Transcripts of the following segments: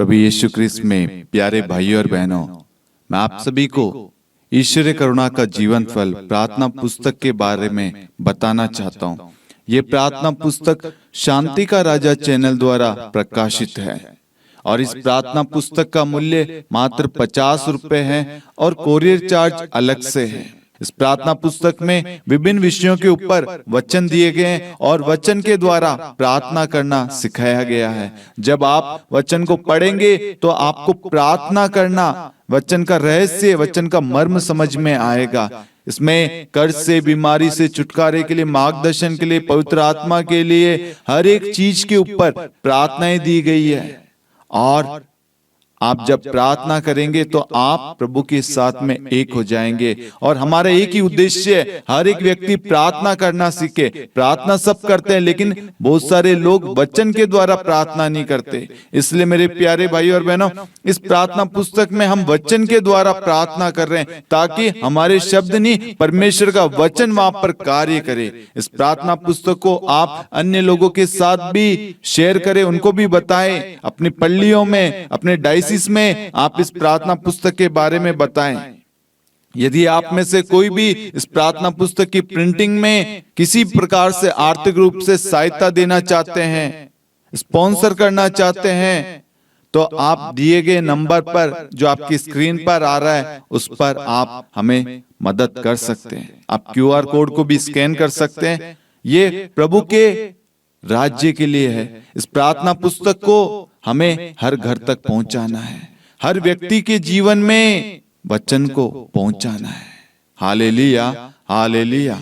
प्रभु यीशु क्रिस्त में प्यारे भाइयों और बहनों, मैं आप सभी को ईश्वरीय करुणा का जीवन फल प्रार्थना पुस्तक के बारे में बताना चाहता हूँ। ये प्रार्थना पुस्तक शांति का राजा चैनल द्वारा प्रकाशित है और इस प्रार्थना पुस्तक का मूल्य मात्र 50 रुपए है और कोरियर चार्ज अलग से है। इस प्रार्थना पुस्तक में विभिन्न विषयों के ऊपर वचन दिए गए हैं और वचन के द्वारा प्रार्थना करना सिखाया गया है। जब आप वचन को पढ़ेंगे तो आपको प्रार्थना करना, वचन का रहस्य, वचन का मर्म समझ में आएगा। इसमें कर्ज से, बीमारी से छुटकारे के लिए, मार्गदर्शन के लिए, पवित्र आत्मा के लिए, हर एक चीज के ऊपर प्रार्थनाएं दी गई है। और आप जब प्रार्थना करेंगे तो आप प्रभु के साथ में एक हो जाएंगे। और हमारा एक ही उद्देश्य है, हर एक व्यक्ति प्रार्थना करना सीखे। प्रार्थना सब करते हैं, लेकिन बहुत सारे लोग वचन के द्वारा प्रार्थना नहीं करते। इसलिए मेरे प्यारे भाई और बहनों, इस प्रार्थना पुस्तक में हम वचन के द्वारा प्रार्थना कर रहे हैं ताकि हमारे शब्द नहीं, परमेश्वर का वचन वहां पर कार्य करे। इस प्रार्थना पुस्तक को आप अन्य लोगों के साथ भी शेयर करें, उनको भी बताएं। अपनी पल्लियों में, अपने डायसिस में आप इस प्रार्थना पुस्तक के बारे में बताएं। यदि आप में से कोई भी इस प्रार्थना पुस्तक की प्रिंटिंग में किसी प्रकार से आर्थिक रूप से सहायता देना चाहते हैं, स्पॉन्सर करना चाहते हैं, तो आप दिए गए नंबर पर जो आपकी स्क्रीन पर आ रहा है उस पर आप हमें मदद कर सकते हैं। आप QR कोड को भी स्कैन कर सकते हैं। ये प्रभु के राज्य के लिए है। इस प्रार्थना पुस्तक को हमें हर घर तक पहुंचाना है, हर व्यक्ति के जीवन में वचन को पहुंचाना है। Hallelujah, hallelujah.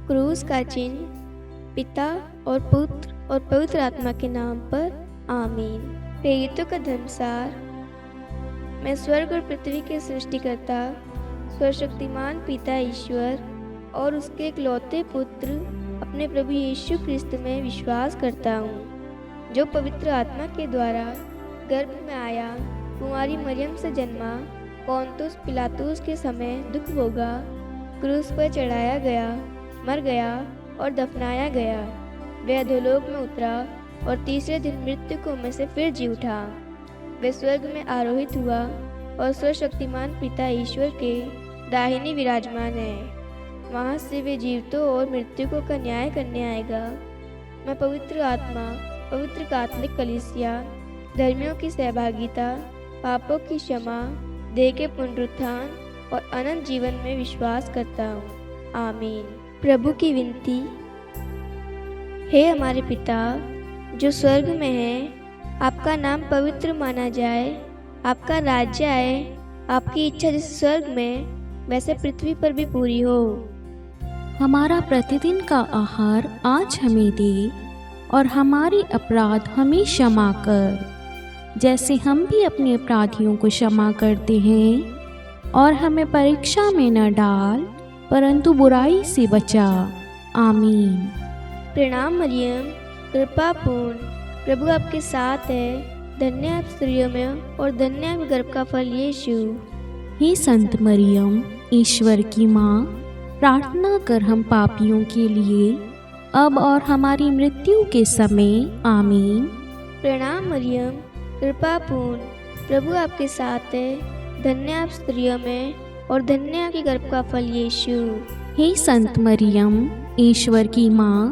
क्रूस का चिन्ह पिता और पुत्र और पवित्र आत्मा के नाम पर आमीन। प्रेरितों का धर्मसार। मैं स्वर्ग और पृथ्वी के सृष्टिकर्ता सर्वशक्तिमान पिता ईश्वर और उसके इकलौते पुत्र अपने प्रभु यीशु क्रिस्त में विश्वास करता हूँ, जो पवित्र आत्मा के द्वारा गर्भ में आया, कुंवारी मरियम से जन्मा, पोंतुस पिलातुस के समय दुख भोगा, क्रूस पर चढ़ाया गया, मर गया और दफनाया गया। वह अधोलोक में उतरा और तीसरे दिन मृत्यु में से फिर जी उठा। वह स्वर्ग में आरोहित हुआ और सर्वशक्तिमान पिता ईश्वर के दाहिने विराजमान है। वहाँ से वे जीवितों और मृतकों का न्याय करने आएगा। मैं पवित्र आत्मा, पवित्र कैथोलिक कलीसिया, धर्मियों की सहभागिता, पापों की क्षमा, देह के पुनरुत्थान और अनंत जीवन में विश्वास करता हूँ। आमीन। प्रभु की विनती। हे हमारे पिता जो स्वर्ग में है, आपका नाम पवित्र माना जाए, आपका राज्य आए, आपकी इच्छा जैसे स्वर्ग में वैसे पृथ्वी पर भी पूरी हो। हमारा प्रतिदिन का आहार आज हमें दे और हमारे अपराध हमें क्षमा कर, जैसे हम भी अपने अपराधियों को क्षमा करते हैं। और हमें परीक्षा में न डाल, परंतु बुराई से बचा। आमीन। प्रणाम मरियम, कृपा पूर्ण, प्रभु आपके साथ है। धन्य आप स्त्रियों में और धन्य आप गर्भ का फल यीशु। हे संत मरियम, ईश्वर की माँ, प्रार्थना कर हम पापियों के लिए, अब और हमारी मृत्यु के समय। आमीन। प्रणाम मरियम, कृपा पूर्ण, प्रभु आपके साथ है। धन्य आप स्त्रियों में और धन्य आपके गर्भ का फल यीशु। हे संत मरियम, ईश्वर की माँ,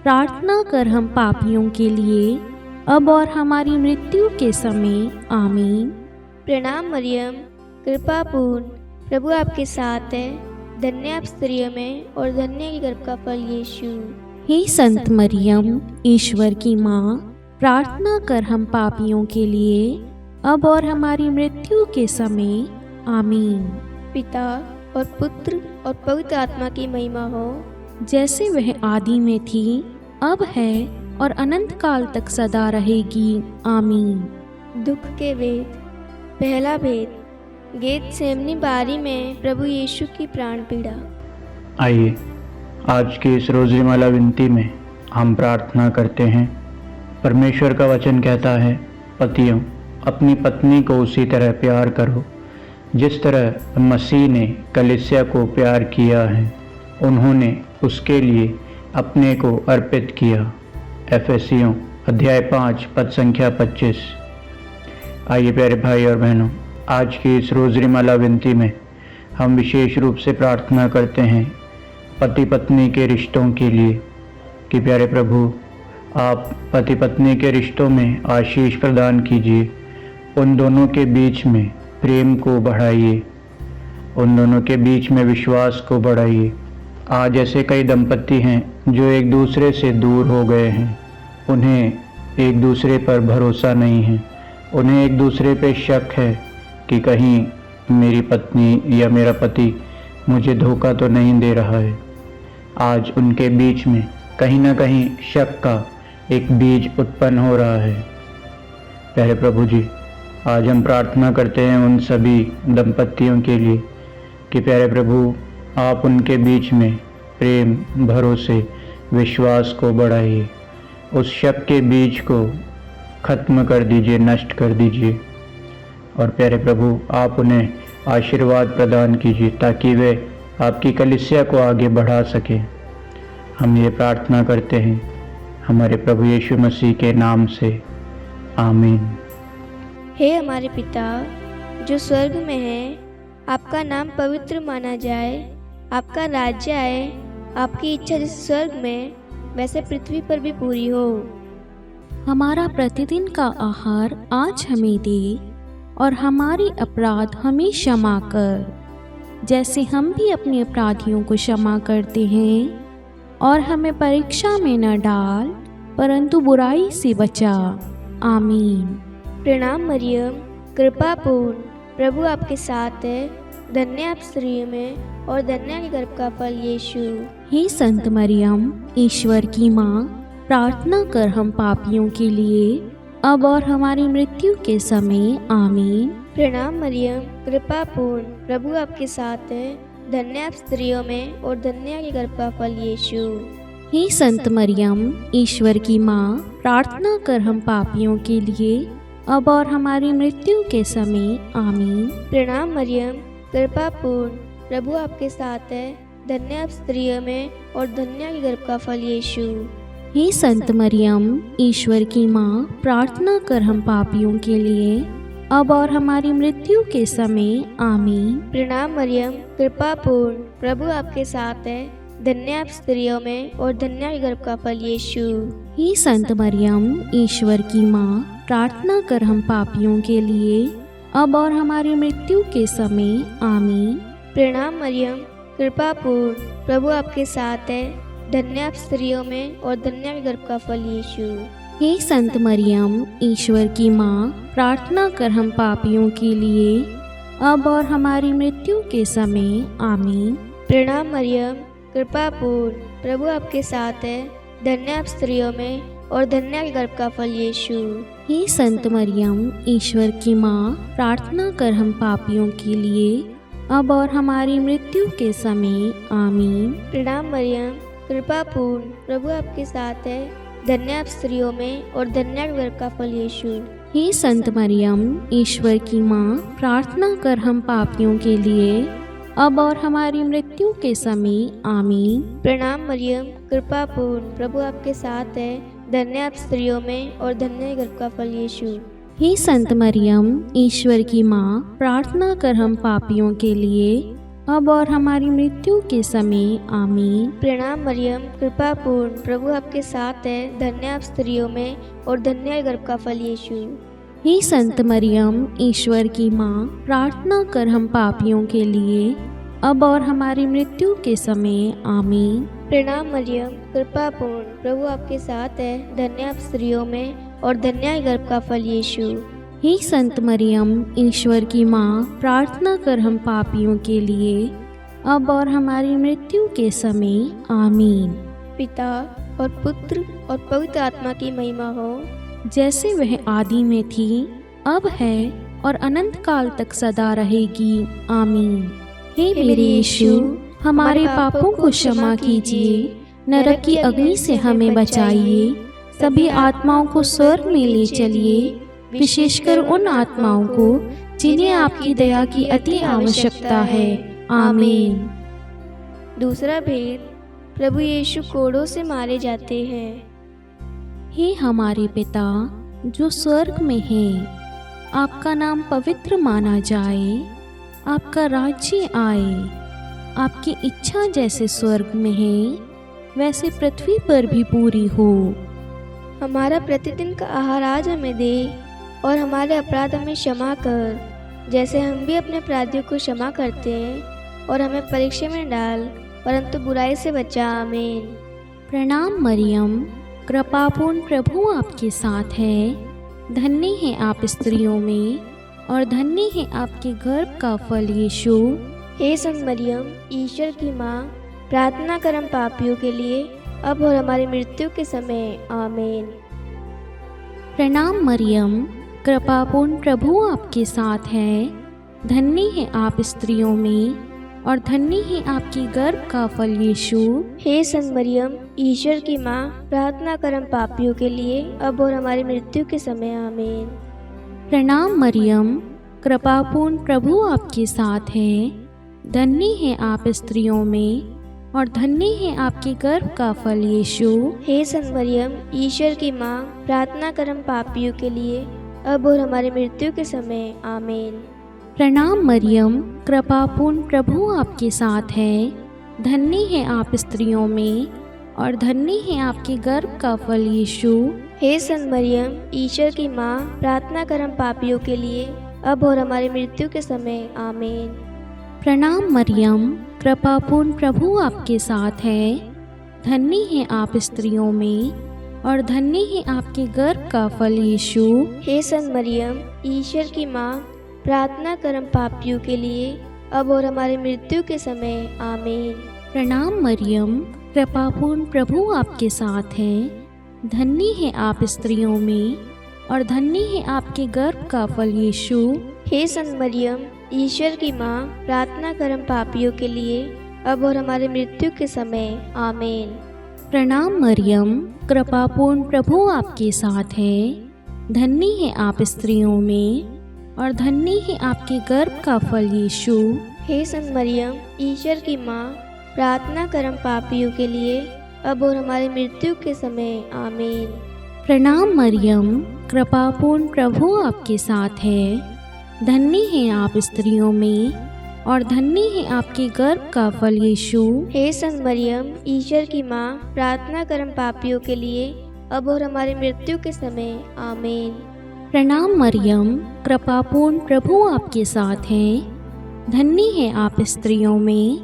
प्रार्थना कर हम पापियों के लिए, अब और हमारी मृत्यु के समय। आमीन। प्रणाम मरियम, कृपा पूर्ण, प्रभु आपके साथ है। धन्य आप स्त्रियों में और धन्य के गर्भ का फल यीशु। हे संत मरियम, ईश्वर की माँ, प्रार्थना कर हम पापियों के लिए, अब और हमारी मृत्यु के समय। आमीन। पिता और पुत्र और पवित्र आत्मा की महिमा हो, जैसे वह आदि में थी, अब है और अनंत काल तक सदा रहेगी। आमीन। दुख के वेद। पहला भेद। गेतसेमनी बारी में प्रभु यीशु की प्राण पीड़ा। आइए आज की इस रोज़माला विनती में हम प्रार्थना करते हैं। परमेश्वर का वचन कहता है, पतियों अपनी पत्नी को उसी तरह प्यार करो जिस तरह मसीह ने कलीसिया को प्यार किया है, उन्होंने उसके लिए अपने को अर्पित किया। एफेसियों अध्याय 5 पद संख्या 25। आइए प्यारे भाई और बहनों, आज की इस रोज़री माला विनती में हम विशेष रूप से प्रार्थना करते हैं पति पत्नी के रिश्तों के लिए कि प्यारे प्रभु आप पति पत्नी के रिश्तों में आशीष प्रदान कीजिए, उन दोनों के बीच में प्रेम को बढ़ाइए, उन दोनों के बीच में विश्वास को बढ़ाइए। आज ऐसे कई दंपति हैं जो एक दूसरे से दूर हो गए हैं, उन्हें एक दूसरे पर भरोसा नहीं है, उन्हें एक दूसरे पे शक है कि कहीं मेरी पत्नी या मेरा पति मुझे धोखा तो नहीं दे रहा है। आज उनके बीच में कहीं ना कहीं शक का एक बीज उत्पन्न हो रहा है। प्यारे प्रभु जी, आज हम प्रार्थना करते हैं उन सभी दंपतियों के लिए कि प्यारे प्रभु आप उनके बीच में प्रेम, भरोसे, विश्वास को बढ़ाइए, उस शक के बीज को खत्म कर दीजिए, नष्ट कर दीजिए। और प्यारे प्रभु आप उन्हें आशीर्वाद प्रदान कीजिए ताकि वे आपकी कलीसिया को आगे बढ़ा सकें। हम ये प्रार्थना करते हैं हमारे प्रभु यीशु मसीह के नाम से, आमीन। हे हमारे पिता जो स्वर्ग में है, आपका नाम पवित्र माना जाए, आपका राज्य आए, आपकी इच्छा जैसे स्वर्ग में वैसे पृथ्वी पर भी पूरी हो। हमारा प्रतिदिन का आहार आज हमें दे, और हमारे अपराध हमें क्षमा कर, जैसे हम भी अपने अपराधियों को क्षमा करते हैं, और हमें परीक्षा में न डाल परंतु बुराई से बचा। आमीन। प्रणाम मरियम, कृपा पूर्ण, प्रभु आपके साथ है, धन्य आप स्त्रियों में और धन्य आपके गर्भ का फल यीशु। हे संत मरियम, ईश्वर की माँ, प्रार्थना कर हम पापियों के लिए, अब और हमारी मृत्यु के समय। आमीन। प्रणाम मरियम, कृपा पूर्ण, प्रभु आपके साथ है, धन्य आप स्त्रियों में और धन्य आपके गर्भ का फल यीशु। हे संत मरियम, ईश्वर की माँ, प्रार्थना कर हम पापियों के लिए, अब और हमारी मृत्यु के समय। आमीन। प्रणाम मरियम, कृपा पूर्ण, प्रभु आपके साथ है, धन्य आप स्त्रियों में और धन्य आपके गर्भ का फल यीशु। हे संत मरियम, ईश्वर की माँ, प्रार्थना कर हम पापियों के लिए, अब और हमारी मृत्यु के समय। आमीन। प्रणाम मरियम, कृपा पूर्ण, प्रभु आपके साथ है, धन्य आप स्त्रियों में और धन्य आपके गर्भ का फल यीशु। हे संत मरियम, ईश्वर की माँ, प्रार्थना कर हम पापियों के लिए, अब और हमारी मृत्यु के समय। आमीन। प्रणाम मरियम, कृपा पूर्ण, प्रभु आपके साथ है, धन्य आप स्त्रियों में और धन्य आपके गर्भ का फल यीशु। हे संत मरियम, ईश्वर की माँ, प्रार्थना कर हम पापियों के लिए, अब और हमारी मृत्यु के समय। आमीन। प्रणाम मरियम, कृपा पूर्ण, प्रभु आपके साथ है, धन्य आप स्त्रियों में और धन्य आपके गर्भ का फल यीशु। हे संत मरियम, ईश्वर की माँ, प्रार्थना कर हम पापियों के लिए, अब और हमारी मृत्यु के समय। आमीन। प्रणाम मरियम, कृपा पूर्ण, प्रभु आपके साथ है, धन्य आप स्त्रियों में और धन्य आपके गर्भ का फल यीशु। हे संत मरियम, ईश्वर की माँ, प्रार्थना कर हम पापियों के लिए, अब और हमारी मृत्यु के समय। आमीन। प्रणाम मरियम, कृपा पूर्ण, प्रभु आपके साथ है, धन्य आप स्त्रियों में और धन्य आपके गर्भ का फल यीशु। हे संत मरियम, ईश्वर की माँ, प्रार्थना कर हम पापियों के लिए, अब और हमारी मृत्यु के समय। आमीन। प्रणाम मरियम, कृपा पूर्ण, प्रभु आपके साथ है, धन्य आप स्त्रियों में और धन्य आपके गर्भ का फल यीशु। हे संत मरियम, ईश्वर की माँ, प्रार्थना कर हम पापियों के लिए, अब और हमारी मृत्यु के समय। आमीन। प्रणाम मरियम, कृपा पूर्ण, प्रभु आपके साथ है, धन्य आप स्त्रियों में और धन्य आपके गर्भ का फल यीशु। हे संत मरियम, ईश्वर की माँ, प्रार्थना कर हम पापियों के लिए, अब और हमारी मृत्यु के समय। आमीन। पिता और पुत्र और पवित्र आत्मा की महिमा हो, जैसे वह आदि में थी, अब है और अनंत काल तक सदा रहेगी। आमीन। हे मेरे यीशु, हमारे पापों को क्षमा कीजिए, नरक की अग्नि से हमें बचाइए, सभी आत्माओं को स्वर्ग में ले चलिए, विशेषकर उन आत्माओं को जिन्हें आपकी दया की अति आवश्यकता है। आमीन। दूसरा भेद, प्रभु यीशु कोड़ों से मारे जाते हैं। हे हमारे पिता जो स्वर्ग में है, आपका नाम पवित्र माना जाए, आपका राज्य आए, आपकी इच्छा जैसे स्वर्ग में है वैसे पृथ्वी पर भी पूरी हो। हमारा प्रतिदिन का आहार आज हमें दे, और हमारे अपराध हमें क्षमा कर, जैसे हम भी अपने अपराधियों को क्षमा करते हैं, और हमें परीक्षा में डाल, परंतु बुराई से बचा। आमीन। प्रणाम मरियम, कृपापूर्ण प्रभु आपके साथ है। धन्य है आप स्त्रियों में, और धन्य है आपके गर्भ का फल यीशु। हे संत मरियम, ईश्वर की माँ, प्रार्थना कर हम पापियों के लिए, अब और हमारी मृत्यु के समय। आमीन। प्रणाम मरियम, कृपापूर्ण प्रभु आपके साथ है। धन्य है आप स्त्रियों में, और धन्य है आपकी गर्भ का फल यीशु। हे संत मरियम, ईश्वर की माँ, प्रार्थना कर हम पापियों के लिए, अब और हमारी मृत्यु के समय। आमीन। प्रणाम मरियम, कृपापूर्ण प्रभु आपके साथ है। धन्य है आप स्त्रियों में, और धन्य है आपके गर्भ का फल यीशु। हे संत मरियम, ईश्वर की माँ, प्रार्थना कर हम पापियों के लिए, अब और हमारी मृत्यु के समय। आमीन। प्रणाम मरियम, कृपापूर्ण प्रभु आपके साथ है। धन्य है आप स्त्रियों में, और धन्य है आपके गर्भ का फल यीशु। हे संत मरियम, ईश्वर की माँ, प्रार्थना कर हम पापियों के लिए, अब और हमारी मृत्यु के समय। आमीन। प्रणाम मरियम, कृपापूर्ण प्रभु आपके साथ है। धन्य है आप स्त्रियों में, और धन्य है आपके गर्भ का फल यीशु। हे संत मरियम, ईश्वर की माँ, प्रार्थना कर हम पापियों के लिए, अब और हमारी मृत्यु के समय। आमीन। प्रणाम मरियम, कृपापूर्ण प्रभु आपके साथ है। धन्य है आप स्त्रियों में, और धन्य है आपके गर्भ का फल यीशु। हे संत मरियम, ईश्वर की माँ, प्रार्थना कर हम पापियों के लिए, अब और हमारी मृत्यु के समय। आमीन। प्रणाम मरियम, कृपापूर्ण प्रभु आपके साथ है। धन्य है आप स्त्रियों में, और धन्य है आपके गर्भ का फल यीशु। हे संत मरियम, ईश्वर की माँ, प्रार्थना कर हम पापियों के लिए, अब और हमारी मृत्यु के समय। आमीन। प्रणाम मरियम, कृपापूर्ण प्रभु आपके साथ है। धन्य है आप स्त्रियों में, और धन्य है आपके गर्भ का फल यीशु। हे संत मरियम, ईश्वर की माँ, प्रार्थना कर हम पापियों के लिए, अब और हमारी मृत्यु के समय। आमीन। प्रणाम मरियम, कृपापूर्ण प्रभु आपके साथ है। धन्य है आप स्त्रियों में,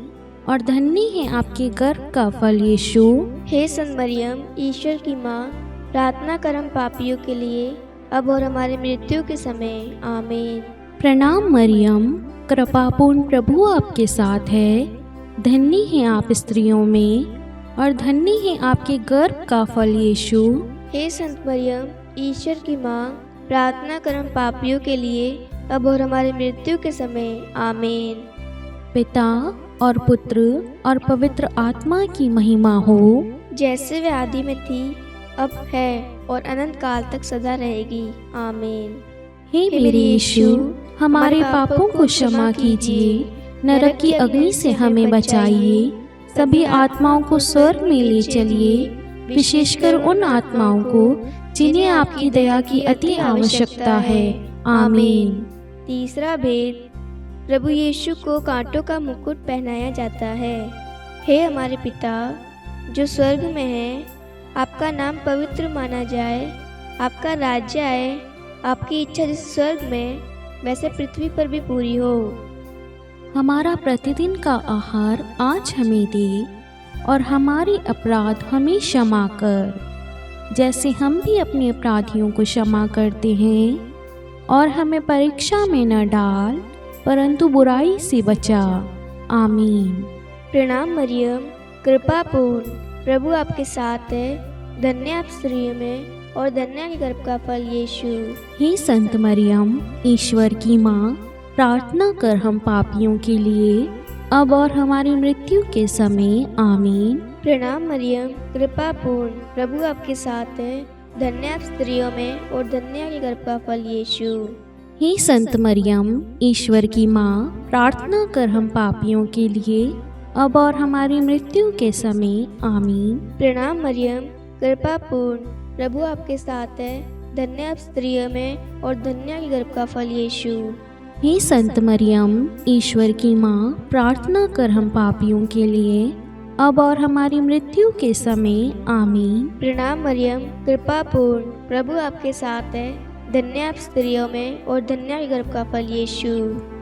और धन्य है आपके गर्भ का फल यीशु। हे संत मरियम, ईश्वर की माँ, प्रार्थना कर हम पापियों के लिए, अब और हमारी मृत्यु के समय। आमीन। प्रणाम मरियम, कृपापूर्ण प्रभु आपके साथ है। धन्य है आप स्त्रियों में, और धन्य है आपके गर्भ का फल यीशु। हे संत मरियम, ईश्वर की माँ, प्रार्थना कर हम पापियों के लिए, अब और हमारी मृत्यु के समय। आमीन। पिता और पुत्र और पवित्र आत्मा की महिमा हो, जैसे वे आदि में थी, अब है, और अनंत काल तक सदा रहेगी। आमीन। हे मेरे यीशु, हमारे पापों को क्षमा कीजिए, नरक की अग्नि से हमें बचाइए, सभी आत्माओं को स्वर्ग में ले चलिए, विशेषकर उन आत्माओं को जिन्हें आपकी दया की अति आवश्यकता है। आमीन। तीसरा भेद, प्रभु यीशु को कांटों का मुकुट पहनाया जाता है। हे हमारे पिता जो स्वर्ग में है, आपका नाम पवित्र माना जाए, आपका राज्य आए, आपकी इच्छा जैसे स्वर्ग में वैसे पृथ्वी पर भी पूरी हो। हमारा प्रतिदिन का आहार आज हमें दे, और हमारे अपराध हमें क्षमा कर, जैसे हम भी अपने अपराधियों को क्षमा करते हैं, और हमें परीक्षा में न डाल, परंतु बुराई से बचा। आमीन। प्रणाम मरियम, कृपा पूर्ण, प्रभु आपके साथ है, धन्य आप स्त्रियों में, और धन्य के गर्भ का फल यीशु। हे संत मरियम, ईश्वर की माँ, प्रार्थना कर हम पापियों के लिए, अब और हमारी मृत्यु के समय। आमीन। प्रणाम मरियम, कृपा पूर्ण, प्रभु आपके साथ है, धन्य आप स्त्रियों में, और धन्य के गर्भ का फल यीशु। हे संत मरियम, ईश्वर की माँ, प्रार्थना कर हम पापियों के लिए, अब और हमारी मृत्यु के समय। आमीन। प्रणाम मरियम, कृपा पूर्ण, प्रभु आपके साथ है, धन्य आप स्त्रियों में और धन्य आपके गर्भ का फल यीशु। हे संत मरियम, ईश्वर की माँ, प्रार्थना कर हम पापियों के लिए, अब और हमारी मृत्यु के समय। आमीन। प्रणाम मरियम, कृपा पूर्ण, प्रभु आपके साथ है, धन्य आप स्त्रियों में और धन्य आपके गर्भ का फल यीशु।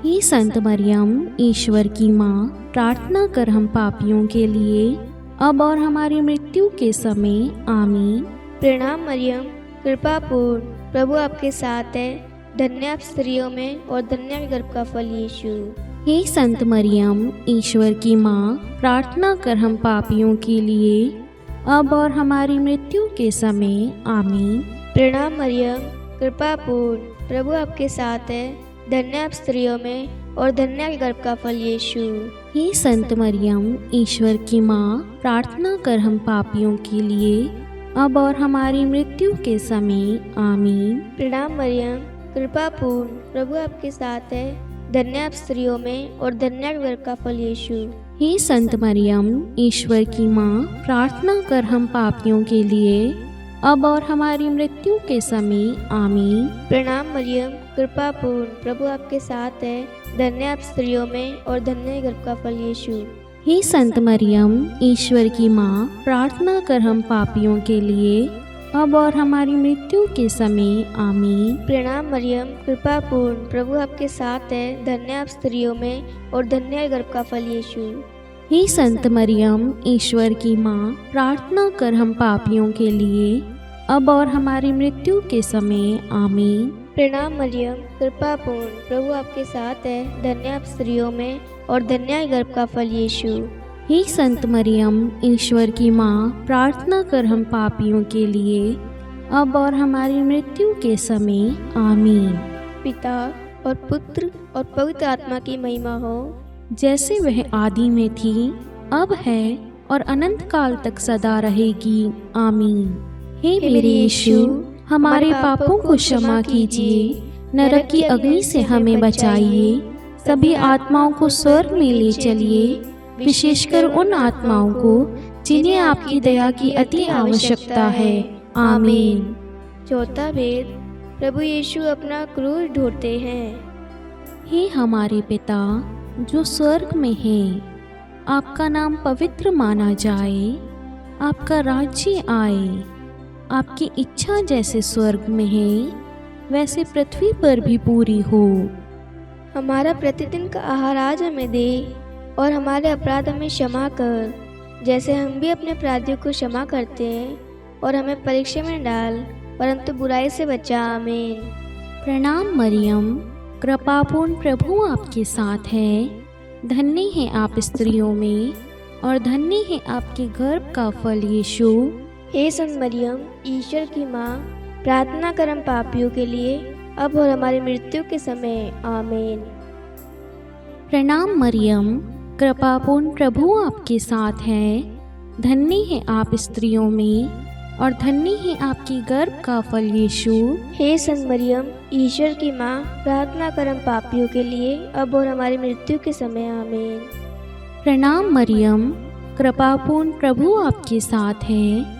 हे संत मरियम, ईश्वर की माँ, प्रार्थना कर हम पापियों के लिए, अब और हमारी मृत्यु के समय। आमीन। प्रणाम मरियम, कृपा पूर्ण, प्रभु आपके साथ है, धन्य आप स्त्रियों में और धन्य आपके गर्भ का फल यीशु। हे संत मरियम, ईश्वर की माँ, प्रार्थना कर हम पापियों के लिए, अब और हमारी मृत्यु के समय। आमीन। प्रणाम मरियम, कृपा पूर्ण, प्रभु आपके साथ है, धन्य आप स्त्रियों में और धन्य आपके गर्भ का फल यीशु। हे संत मरियम, ईश्वर की माँ, प्रार्थना कर हम पापियों के लिए, अब और हमारी मृत्यु के समय। आमीन। प्रणाम मरियम, कृपा पूर्ण, प्रभु आपके साथ है, धन्य आप स्त्रियों में और धन्य आपके गर्भ का फल यीशु। हे संत मरियम, ईश्वर की माँ, प्रार्थना कर हम पापियों के लिए, अब और हमारी मृत्यु के समय। आमीन। प्रणाम मरियम, कृपा पूर्ण, प्रभु आपके साथ है, धन्य आप स्त्रियों में और धन्य आपके गर्भ का फल यीशु। हे संत मरियम, ईश्वर की माँ, प्रार्थना कर हम पापियों के लिए, अब और हमारी मृत्यु के समय। आमीन। प्रणाम मरियम, कृपा पूर्ण, प्रभु आपके साथ है, धन्य आप स्त्रियों में और धन्य आपके गर्भ का फल यीशु। हे संत मरियम, ईश्वर की माँ, प्रार्थना कर हम पापियों के लिए, अब और हमारी मृत्यु के समय। आमीन। प्रणाम मरियम, कृपा पूर्ण, प्रभु आपके साथ है, धन्य आप स्त्रियों में और धन्य आपके गर्भ का फल यीशु। हे संत मरियम, ईश्वर की माँ, प्रार्थना कर हम पापियों के लिए, अब और हमारी मृत्यु के समय। आमीन। पिता और पुत्र और पवित्र आत्मा की महिमा हो, जैसे वह आदि में थी, अब है और अनंत काल तक सदा रहेगी। आमीन। हे मेरे यीशु, हमारे पापों को क्षमा कीजिए, नरक की अग्नि से हमें बचाइए, सभी आत्माओं को स्वर्ग में ले चलिए, विशेषकर उन आत्माओं को जिन्हें आपकी दया की अति आवश्यकता है। आमीन। चौथा भेद, प्रभु यीशु अपना क्रूस ढोते हैं। हे हमारे पिता जो स्वर्ग में है, आपका नाम पवित्र माना जाए, आपका राज्य आए, आपकी इच्छा जैसे स्वर्ग में है वैसे पृथ्वी पर भी पूरी हो। हमारा प्रतिदिन का आहार आज हमें दे और हमारे अपराध हमें क्षमा कर, जैसे हम भी अपने अपराधियों को क्षमा करते हैं, और हमें परीक्षा में डाल, परंतु बुराई से बचा। आमीन। प्रणाम मरियम, कृपापूर्ण, प्रभु आपके साथ है, धन्य है आप स्त्रियों में और धन्य है आपके गर्भ का फल यीशु। हे संत मरियम, ईश्वर की माँ, प्रार्थना कर हम पापियों के लिए, अब और हमारी मृत्यु के समय। आमीन। प्रणाम मरियम, कृपापूर्ण, प्रभु आपके साथ है, धन्य है आप स्त्रियों में और धन्य है आपकी गर्भ का फल यीशु। हे संत मरियम, ईश्वर की माँ, प्रार्थना कर हम पापियों के लिए, अब और हमारी मृत्यु के समय। आमीन। प्रणाम मरियम, कृपापूर्ण, प्रभु आपके साथ है,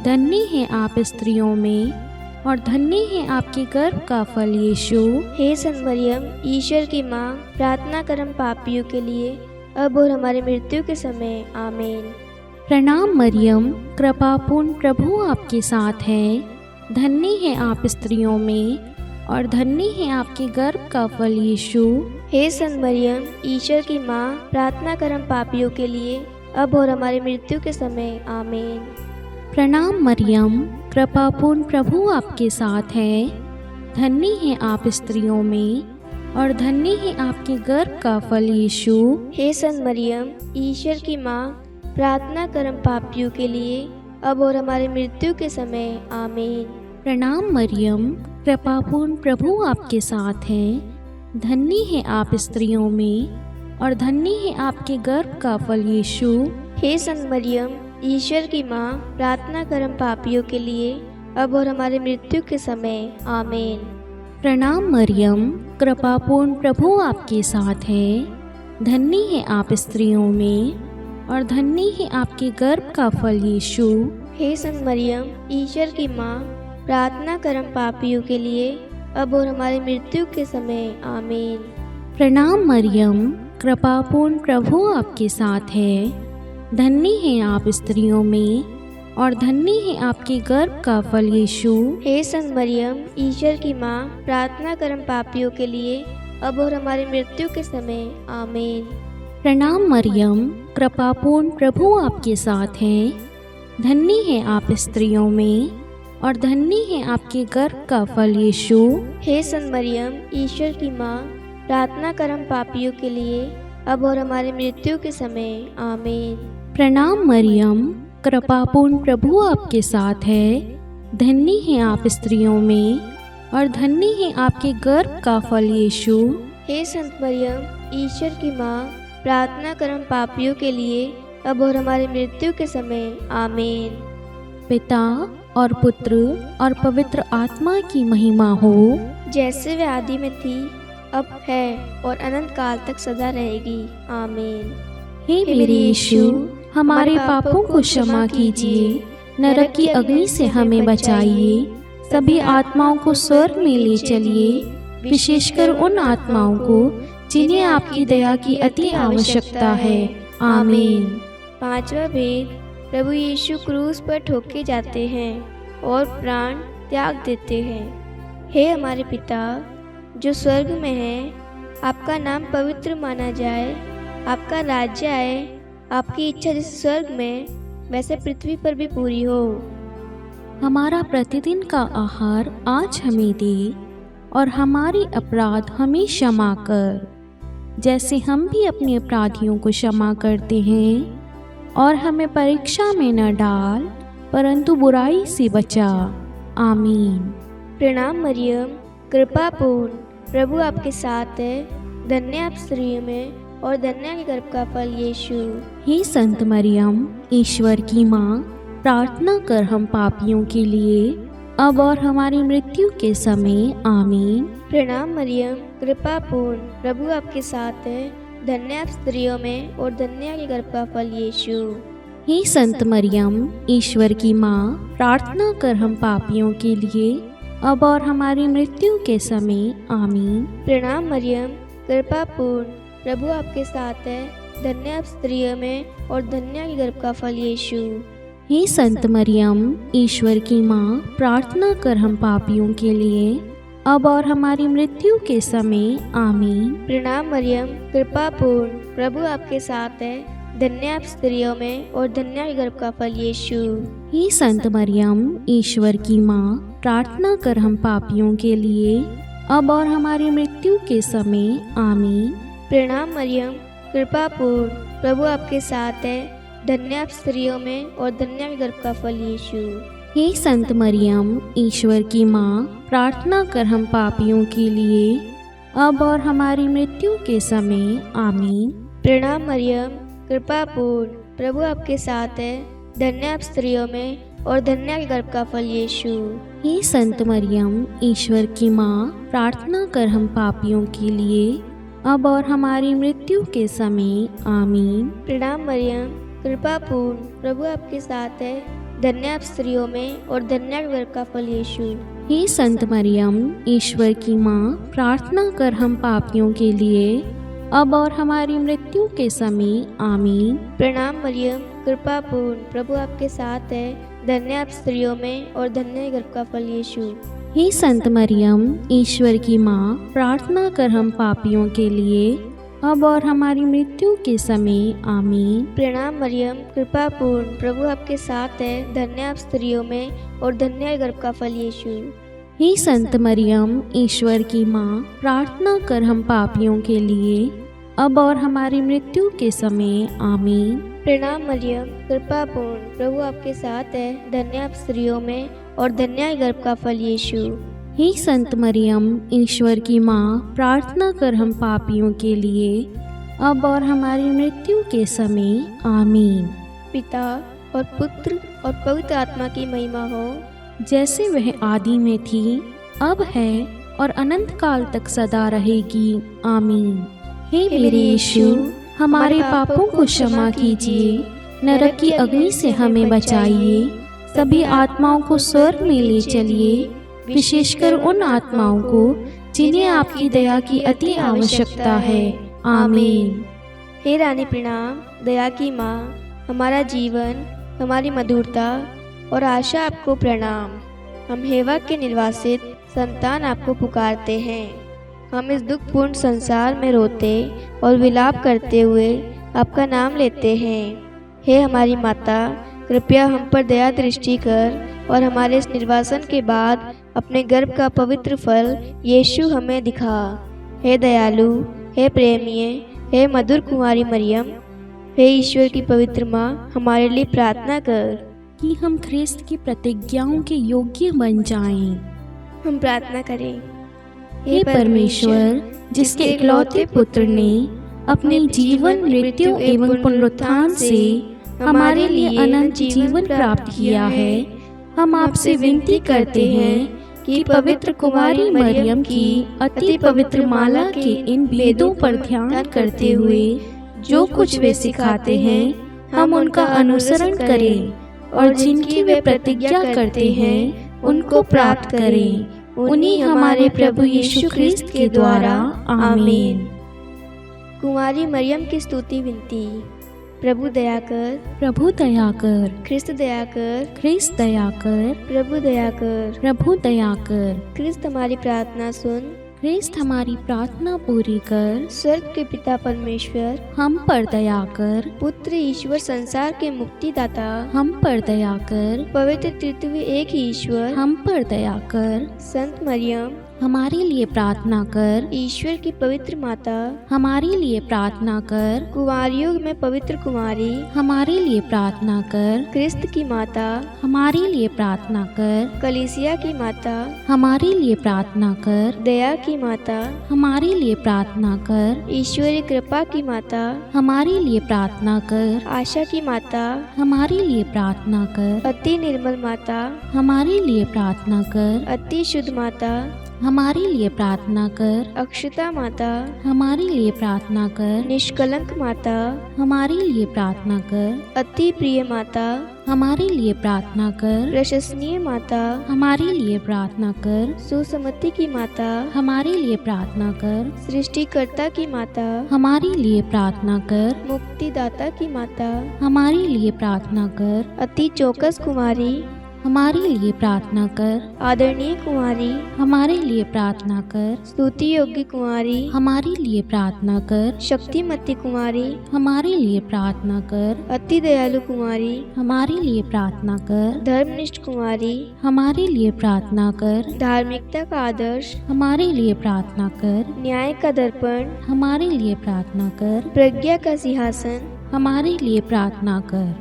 धन्य है आप स्त्रियों में और धन्य है आपके गर्भ का फल यीशु। हे संत मरियम, ईश्वर की माँ, प्रार्थना कर हम पापियों के लिए, अब और हमारी मृत्यु के समय। आमीन। प्रणाम मरियम, कृपापूर्ण, प्रभु आपके साथ है, धन्य है आप स्त्रियों में और धन्य है आपके गर्भ का फल यीशु। हे संत मरियम, ईश्वर की माँ, प्रार्थना कर हम पापियों के लिए, अब और हमारी मृत्यु के समय। आमीन। प्रणाम मरियम, कृपापूर्ण, प्रभु आपके साथ है, धन्य है आप स्त्रियों में और धन्य है आपके गर्भ का फल यीशु। हे संत मरियम, ईश्वर की माँ, प्रार्थना कर हम पापियों के लिए, अब और हमारी मृत्यु के समय। आमीन। प्रणाम मरियम, कृपापूर्ण, प्रभु आपके साथ है, धन्य है आप स्त्रियों में और धन्य है आपके गर्भ का फल यीशु। हे संत मरियम, ईश्वर की माँ, प्रार्थना कर हम पापियों के लिए, अब और हमारी मृत्यु के समय। आमीन। प्रणाम मरियम, कृपापूर्ण, प्रभु आपके साथ है, धन्य है आप स्त्रियों में और धन्य है आपके गर्भ का फल यीशु। हे संत मरियम, ईश्वर की माँ, प्रार्थना कर हम पापियों के लिए, अब और हमारी मृत्यु के समय, आमीन। प्रणाम मरियम, कृपापूर्ण प्रभु आपके साथ है। धन्य हैं आप स्त्रियों में और धन्य है आपके गर्भ का फल यीशु। हे संत मरियम, ईश्वर की माँ, प्रार्थना कर हम पापियों के लिए, अब और हमारी मृत्यु के समय, आमीन। प्रणाम मरियम, कृपापूर्ण प्रभु आपके साथ है। धन्य है आप स्त्रियों में और धन्य है आपके गर्भ का फल यीशु। हे संत मरियम, ईश्वर की माँ, प्रार्थना कर हम पापियों के लिए, अब और हमारी मृत्यु के समय, आमीन। प्रणाम मरियम, कृपापूर्ण प्रभु आपके साथ है। धन्य है आप स्त्रियों में और धन्य है आपके गर्भ का फल यीशु। हे संत मरियम, ईश्वर की माँ, प्रार्थना कर हम पापियों के लिए, अब और हमारी मृत्यु के समय, आमीन। पिता और पुत्र और पवित्र आत्मा की महिमा हो, जैसे वे आदि में थी, अब है और अनंत काल तक सदा रहेगी, आमीन। हे मेरे यीशु, हमारे पापों को क्षमा कीजिए, नरक की अग्नि से हमें बचाइए, सभी आत्माओं को स्वर्ग में ले चलिए, विशेषकर उन आत्माओं को जिन्हें आपकी दया की अति आवश्यकता है, आमीन। पांचवा भेद, प्रभु यीशु क्रूस पर ठोके जाते हैं और प्राण त्याग देते हैं। हे हमारे पिता जो स्वर्ग में है, आपका नाम पवित्र माना जाए, आपका राज्य आए, आपकी इच्छा जैसे स्वर्ग में वैसे पृथ्वी पर भी पूरी हो। हमारा प्रतिदिन का आहार आज हमें दे और हमारे अपराध हमें क्षमा कर, जैसे हम भी अपने अपराधियों को क्षमा करते हैं, और हमें परीक्षा में न डाल परंतु बुराई से बचा, आमीन। प्रणाम मरियम, कृपापूर्ण प्रभु आपके साथ है, धन्य आप स्त्रियों में और धन्य के गर्भ का फल यीशु। हे संत मरियम, ईश्वर की माँ, प्रार्थना कर हम पापियों के लिए, अब और हमारी मृत्यु के समय, आमीन। प्रणाम मरियम, कृपापूर्ण प्रभु आपके साथ है, धन्य आप स्त्रियों में और धन्य के गर्भ का फल यीशु। हे संत मरियम, ईश्वर की माँ, प्रार्थना कर हम पापियों के लिए, अब और हमारी मृत्यु के समय, आमीन। प्रणाम मरियम, कृपापूर्ण प्रभु आपके साथ है, धन्य आप स्त्रियों में और धन्य के गर्भ का फल यीशु। हे संत मरियम, ईश्वर की माँ, प्रार्थना कर हम पापियों के लिए, अब और हमारी मृत्यु के समय, आमीन। प्रणाम मरियम, कृपापूर्ण प्रभु आपके साथ है, धन्य आप स्त्रियों में और धन्य के गर्भ का फल यीशु। हे संत मरियम, ईश्वर की माँ, प्रार्थना कर हम पापियों के लिए, अब और हमारी मृत्यु के समय, आमीन। प्रणाम मरियम, कृपापूर्ण प्रभु आपके साथ है, धन्य आप स्त्रियों में और धन्य के गर्भ का फल यीशु। हे संत मरियम, ईश्वर की माँ, प्रार्थना कर हम पापियों के लिए, अब और हमारी मृत्यु के समय, आमीन। प्रणाम मरियम, कृपापूर्ण प्रभु आपके साथ है, धन्य आप स्त्रियों में और धन्य के गर्भ का फल यीशु। हे संत मरियम, ईश्वर की माँ, प्रार्थना कर हम पापियों के लिए, अब और हमारी मृत्यु के समय, आमीन। प्रणाम मरियम, कृपापूर्ण प्रभु आपके साथ है, धन्य आप स्त्रियों में और धन्य के गर्भ का फल यीशु। हे संत मरियम, ईश्वर की माँ, प्रार्थना कर हम पापियों के लिए, अब और हमारी मृत्यु के समय, आमीन। प्रणाम मरियम, कृपापूर्ण प्रभु आपके साथ है, धन्य आप स्त्रियों में और धन्य के गर्भ का फल यीशु। हे संत मरियम, ईश्वर की माँ, प्रार्थना कर हम पापियों के लिए, अब और हमारी मृत्यु के समय, आमीन। प्रणाम मरियम, कृपापूर्ण प्रभु आपके साथ है, धन्य आप स्त्रियों में और धन्य के गर्भ का फल यीशु। हे संत मरियम, ईश्वर की माँ, प्रार्थना कर हम पापियों के लिए, अब और हमारी मृत्यु के समय, आमीन। प्रणाम मरियम, कृपापूर्ण प्रभु आपके साथ है, धन्य आप स्त्रियों में और धन्य के गर्भ का फल यीशु। हे संत मरियम, ईश्वर की माँ, प्रार्थना कर हम पापियों के लिए, अब और हमारी मृत्यु के समय, आमीन। पिता और पुत्र और पवित्र आत्मा की महिमा हो, जैसे वह आदि में थी, अब है और अनंत काल तक सदा रहेगी, आमीन। हे मेरे यीशु, हमारे पापों को क्षमा कीजिए, नरक की अग्नि से हमें बचाइए, सभी आत्माओं को स्वर्ग में ले चलिए, विशेषकर उन आत्माओं को जिन्हें आपकी दया की अति आवश्यकता है। आमीन। हे रानी प्रणाम, दया की माँ, हमारा जीवन, हमारी मधुरता और आशा आपको प्रणाम। हम हेवा के निर्वासित संतान आपको पुकारते हैं। हम इस दुखपूर्ण संसार में रोते और विलाप करते हुए आपका नाम लेते हैं। हे हमारी माता, कृपया हम पर दया दृष्टि कर और हमारे इस निर्वासन के बाद अपने गर्भ का पवित्र फल यीशु हमें दिखा। हे दयालु, हे प्रेमीय, हे मधुर कुमारी मरियम, हे ईश्वर की पवित्र माँ, हमारे लिए प्रार्थना कर कि हम ख्रिस्त की प्रतिज्ञाओं के योग्य बन जाएं। हम प्रार्थना करें। हे परमेश्वर, जिसके इकलौते पुत्र ने अपने जीवन, मृत्यु एवं पुनरुत्थान से हमारे लिए अनंत जीवन प्राप्त किया है, हम आपसे विनती करते हैं कि पवित्र कुमारी मरियम की अति पवित्र माला के इन वेदों पर ध्यान करते हुए जो कुछ वे सिखाते हैं, हम उनका अनुसरण करें और जिनकी वे प्रतिज्ञा करते हैं उनको प्राप्त करें। उन्हीं हमारे प्रभु यीशु ख्रिस्त के द्वारा। आमीन। कुमारी मरियम की स्तुति विनती। प्रभु दया कर, प्रभु दया कर, ख्रिस्त दया कर, ख्रिस्त दया कर, प्रभु दया कर, प्रभु दया कर। ख्रिस्त हमारी प्रार्थना सुन, ख्रिस्त हमारी प्रार्थना पूरी कर। स्वर्ग के पिता परमेश्वर, हम पर दया कर। पुत्र ईश्वर संसार के मुक्तिदाता, हम पर दया कर। पवित्र तृतीय एक ही ईश्वर, हम पर दया कर। संत मरियम, हमारे लिए प्रार्थना कर। ईश्वर की पवित्र माता, हमारे लिए प्रार्थना कर। कुंवारियों में पवित्र कुमारी, हमारे लिए प्रार्थना कर। ख्रिस्त की माता, हमारे लिए प्रार्थना कर। कलीसिया की माता, हमारे लिए प्रार्थना कर। दया की माता, हमारे लिए प्रार्थना कर। ईश्वरीय कृपा की माता, हमारे लिए प्रार्थना कर। आशा की माता, हमारे लिए प्रार्थना कर। अति निर्मल माता, हमारे लिए प्रार्थना कर। अति शुद्ध माता, हमारे लिए प्रार्थना कर। अक्षता माता, हमारे लिए प्रार्थना कर। निष्कलंक माता, हमारे लिए प्रार्थना कर। अति प्रिय माता, हमारे लिए प्रार्थना कर। प्रशंसनीय माता, हमारे लिए प्रार्थना कर। सुसमति की माता, हमारे लिए प्रार्थना कर। सृष्टिकर्ता की माता, हमारे लिए प्रार्थना कर। मुक्तिदाता की माता, हमारे लिए प्रार्थना कर। अति चौकस कुमारी, हमारे लिए प्रार्थना कर। आदरणीय कुमारी, हमारे लिए प्रार्थना कर। स्तुति योग्य कुमारी, हमारे लिए प्रार्थना कर। शक्तिमती कुमारी, हमारे लिए प्रार्थना कर। अति दयालु कुमारी, हमारे लिए प्रार्थना कर। धर्मनिष्ठ कुमारी, हमारे लिए प्रार्थना कर। धार्मिकता का आदर्श, हमारे लिए प्रार्थना कर। न्याय का दर्पण, हमारे लिए प्रार्थना कर। प्रज्ञा का सिंहासन, हमारे लिए प्रार्थना कर।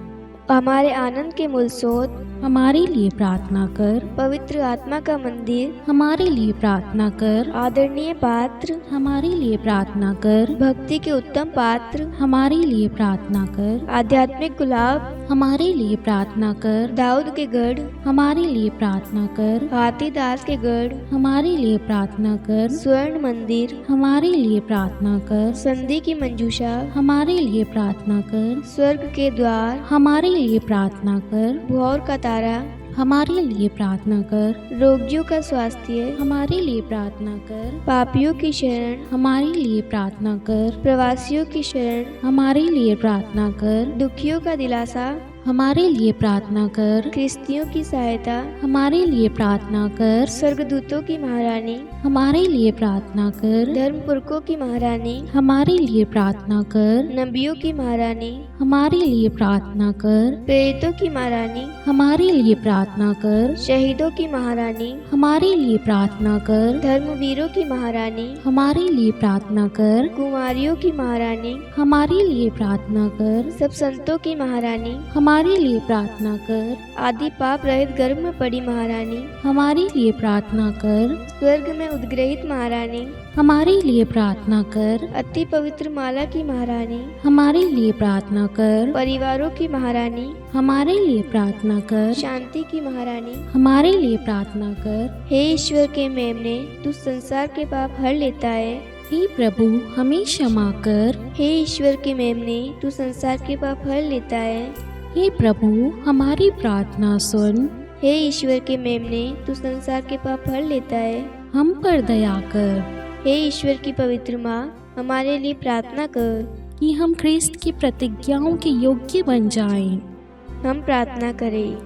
हमारे आनंद के मूल स्रोत, हमारे लिए प्रार्थना कर। पवित्र आत्मा का मंदिर, हमारे लिए प्रार्थना कर। आदरणीय पात्र, हमारे लिए प्रार्थना कर। भक्ति के उत्तम पात्र, हमारे लिए प्रार्थना कर। आध्यात्मिक गुलाब, हमारे लिए प्रार्थना कर। दाऊद के गढ़, हमारे लिए प्रार्थना कर। हाथीदास के गढ़, हमारे लिए प्रार्थना कर। स्वर्ण मंदिर, हमारे लिए प्रार्थना कर। संधि की मंजूषा, हमारे लिए प्रार्थना कर। स्वर्ग के द्वार, हमारे लिए प्रार्थना कर। भोर का तारा, हमारे लिए प्रार्थना कर। रोगियों का स्वास्थ्य, हमारे लिए प्रार्थना कर। पापियों की शरण, हमारे लिए प्रार्थना कर। प्रवासियों की शरण, हमारे लिए प्रार्थना कर। दुखियों का दिलासा, हमारे लिए प्रार्थना कर। ख्रिस्तियों की सहायता, हमारे लिए प्रार्थना कर। स्वर्गदूतों की महारानी, हमारे लिए प्रार्थना कर। धर्मपुरखों की महारानी, हमारे लिए प्रार्थना कर। नबियों की महारानी, हमारे लिए प्रार्थना कर। प्रेरितों की महारानी, हमारे लिए प्रार्थना कर। शहीदों की महारानी, हमारे लिए प्रार्थना कर। धर्मवीरों की महारानी, हमारे लिए प्रार्थना कर। कुमारियों की महारानी, हमारे लिए प्रार्थना कर। सब संतों की महारानी, हमारे लिए प्रार्थना कर। आदि पाप रहित गर्भ में पड़ी महारानी, हमारे लिए प्रार्थना कर। स्वर्ग में उद्ग्रहित महारानी, हमारे लिए प्रार्थना कर। अति पवित्र माला की महारानी, हमारे लिए प्रार्थना कर। परिवारों की महारानी, हमारे लिए प्रार्थना कर। शांति की महारानी, हमारे लिए प्रार्थना कर। हे ईश्वर के मेमने, तू संसार के पाप हर लेता है। हे प्रभु, हमें क्षमा कर। हे ईश्वर के मेमने, तू संसार के पाप हर लेता है। हे प्रभु हमारी प्रार्थना सुन, हे ईश्वर के मेमने, तू संसार के पाप हर लेता है। हम पर दया कर हे ईश्वर की पवित्र माँ, हमारे लिए प्रार्थना कर। कि हम ख्रिस्त की प्रतिज्ञाओं के योग्य बन जाएं। हम प्रार्थना करें।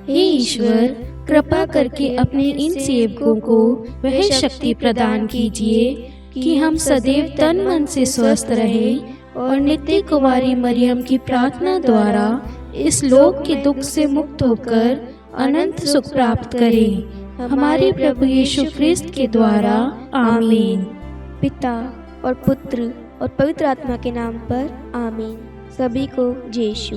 हे ईश्वर कृपा करके अपने इन सेवकों को वह शक्ति प्रदान कीजिए कि हम सदैव तन मन से स्वस्थ रहें और नित्य कुमारी मरियम की प्रार्थना द्वारा इस लोक के दुख से मुक्त होकर अनंत सुख प्राप्त करें। हमारे प्रभु यीशु ख्रिस्त के द्वारा आमीन। पिता और पुत्र और पवित्र आत्मा के नाम पर आमीन। सभी को जय यीशु।